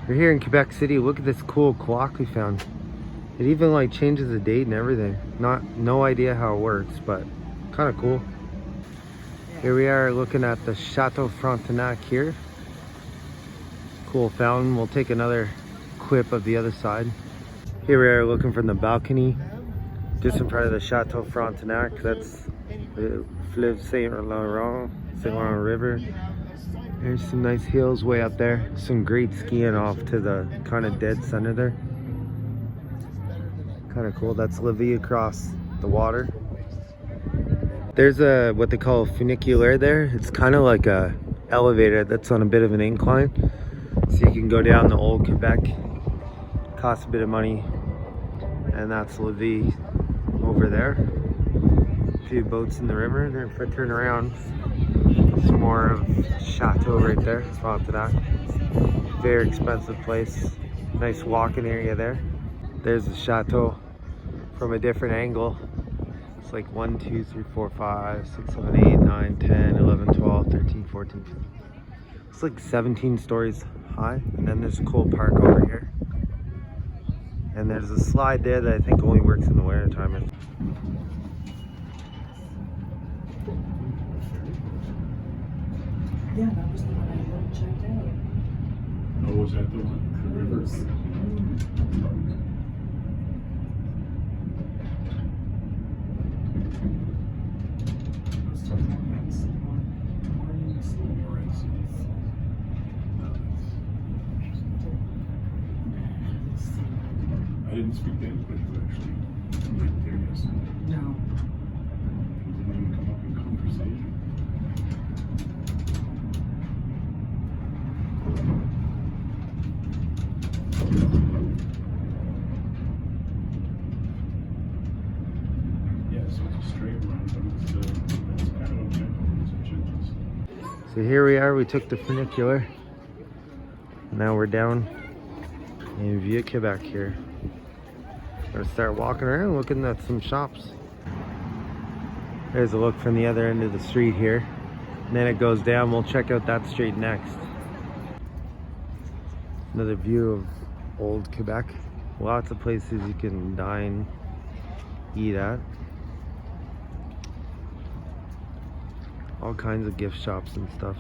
We're here in Quebec City. Look at this cool clock we found. It even like changes the date and everything. No idea how it works, but kind of cool. Here we are looking at the Chateau Frontenac here. Cool fountain. We'll take another quip of the other side. Here we are looking from the balcony, just in front of the Chateau Frontenac. That's the Fleuve Saint Laurent River. There's some nice hills way up there. Some great skiing off to the kind of dead center there. Kind of cool. That's Lévis across the water. There's a what they call a funicular there. It's kind of like a elevator that's on a bit of an incline, so you can go down the old Quebec. Costs a bit of money, and that's Lévis over there. A few boats in the river. And then if I turn around, some more of Chateau right there. Frontenac. Very expensive place. Nice walking area there. There's the chateau from a different angle. It's like 1, 2, 3, 4, 5, 6, 7, 8, 9, 10, 11, 12, 13, 14, 15. It's like 17 stories high. And then there's a cool park over here. And there's a slide there that I think only works in the winter time. Yeah, that was the one I went and checked out. Oh, was that the one? The rivers? I didn't speak to anybody who actually went there yesterday. No. It didn't even come up in conversation. Yeah, so it's a straight run, but it's kind of objective. So here we are. We took the funicular. Now we're down in Vieux Quebec here. We're gonna start walking around looking at some shops. There's a look from the other end of the street here. And then it goes down. We'll check out that street next. Another view of old Quebec. Lots of places you can dine, eat at. All kinds of gift shops and stuff.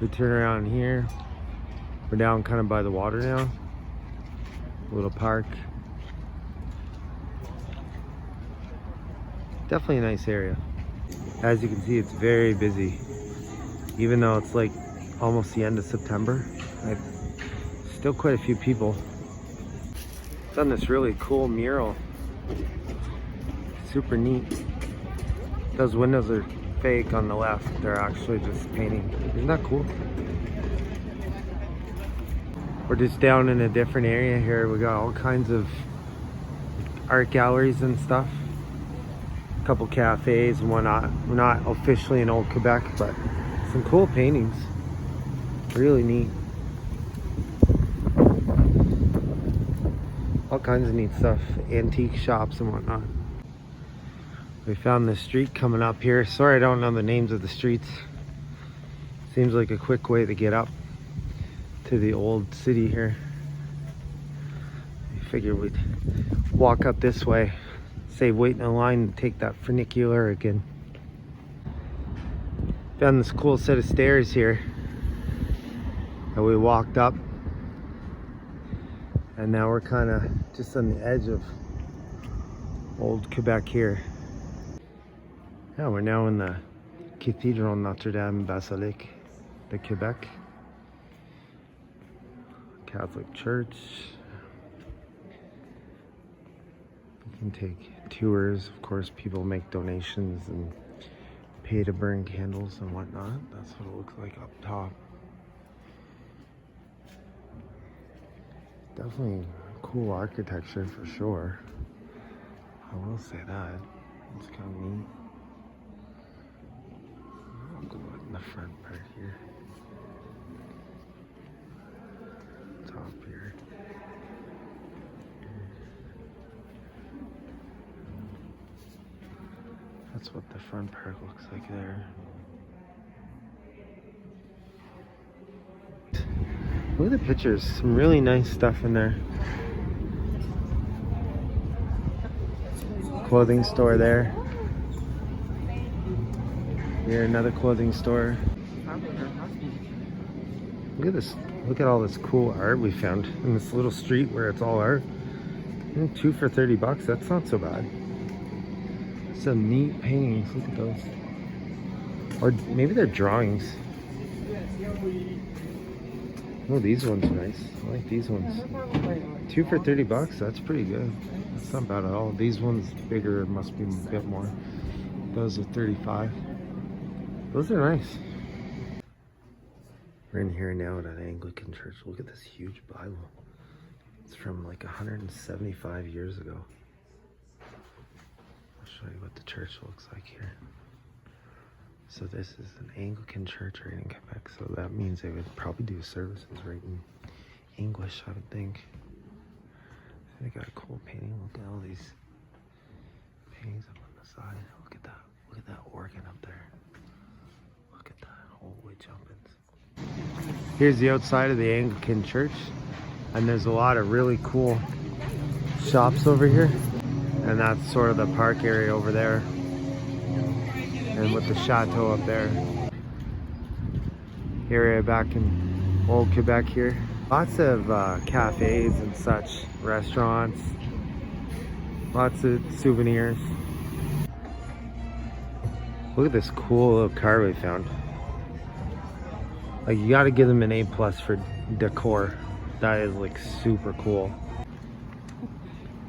We turn around here. We're down kind of by the water now. A little park. Definitely a nice area. As you can see, it's very busy. Even though it's like almost the end of September, still quite a few people. Done this really cool mural. Super neat. Those windows are fake on the left. They're actually just painting. Isn't that cool? We're just down in a different area here. We got all kinds of art galleries and stuff. A couple cafes and whatnot. We're not officially in old Quebec, but some cool paintings. Really neat. All kinds of neat stuff. Antique shops and whatnot. We found this street coming up here. Sorry I don't know the names of the streets. Seems like a quick way to get up to the old city here. I figured we'd walk up this way, save waiting in line to take that funicular again. Found this cool set of stairs here that we walked up, and now we're kind of just on the edge of old Quebec here. Yeah, we're now in the Cathedral Notre-Dame Basilique de Quebec. Catholic Church. You can take tours. Of course, people make donations and pay to burn candles and whatnot. That's what it looks like up top. Definitely cool architecture for sure. I will say that. It's kind of neat. I'll go in the front part here. Top here. That's what the front part looks like there. Look at the pictures. Some really nice stuff in there. Clothing store there. Here, another clothing store. Look at this. Look at all this cool art we found in this little street where it's all art. 2 for $30. That's not so bad. Some neat paintings. Look at those. Or maybe they're drawings. Oh, these ones are nice. I like these ones. 2 for $30. That's pretty good. That's not bad at all. These ones bigger, must be a bit more. Those are 35. Those are nice. We're in here now at an Anglican church. Look at this huge Bible. It's from like 175 years ago. I'll show you what the church looks like here. So this is an Anglican church right in Quebec. So that means they would probably do services right in English, I would think. They got a cool painting. Look at all these paintings up on the side. Look at that. Look at that organ up there. Look at that. Holy jumpins. Here's the outside of the Anglican church. And there's a lot of really cool shops over here. And that's sort of the park area over there. And with the chateau up there. Area back in old Quebec here. Lots of cafes and such, restaurants, lots of souvenirs. Look at this cool little car we found. Like, you gotta give them an A+ for decor. That is like super cool.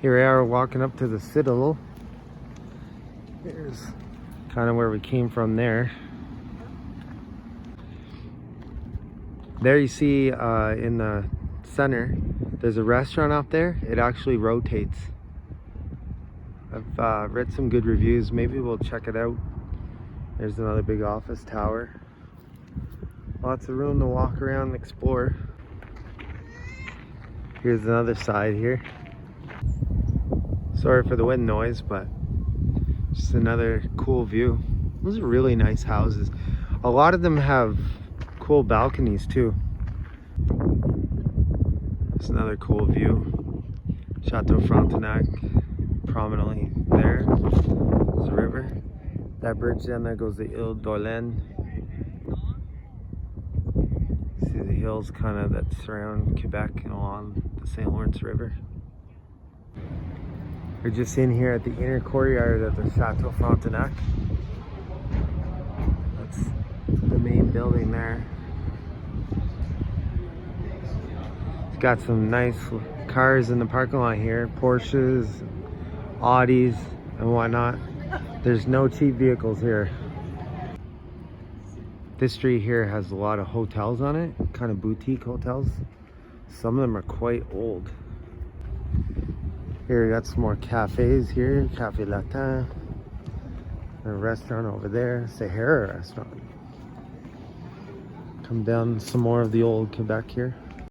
Here we are walking up to the Citadel. Here's kind of where we came from there. There you see in the center, there's a restaurant up there. It actually rotates. I've read some good reviews. Maybe we'll check it out. There's another big office tower. Lots of room to walk around and explore. Here's another side here. Sorry for the wind noise, but just another cool view. Those are really nice houses. A lot of them have cool balconies too. It's another cool view. Chateau Frontenac prominently there. There's a river. That bridge down there goes to Ile d'Orléans. See the hills kind of that surround Quebec and along the St. Lawrence River. We're just in here at the inner courtyard of the Chateau Frontenac. That's the main building there. It's got some nice cars in the parking lot here. Porsches, Audis, and whatnot. There's no cheap vehicles here. This street here has a lot of hotels on it, kind of boutique hotels. Some of them are quite old. Here we got some more cafes here. Café Latin. A restaurant over there. Sahara restaurant. Come down some more of the old Quebec here.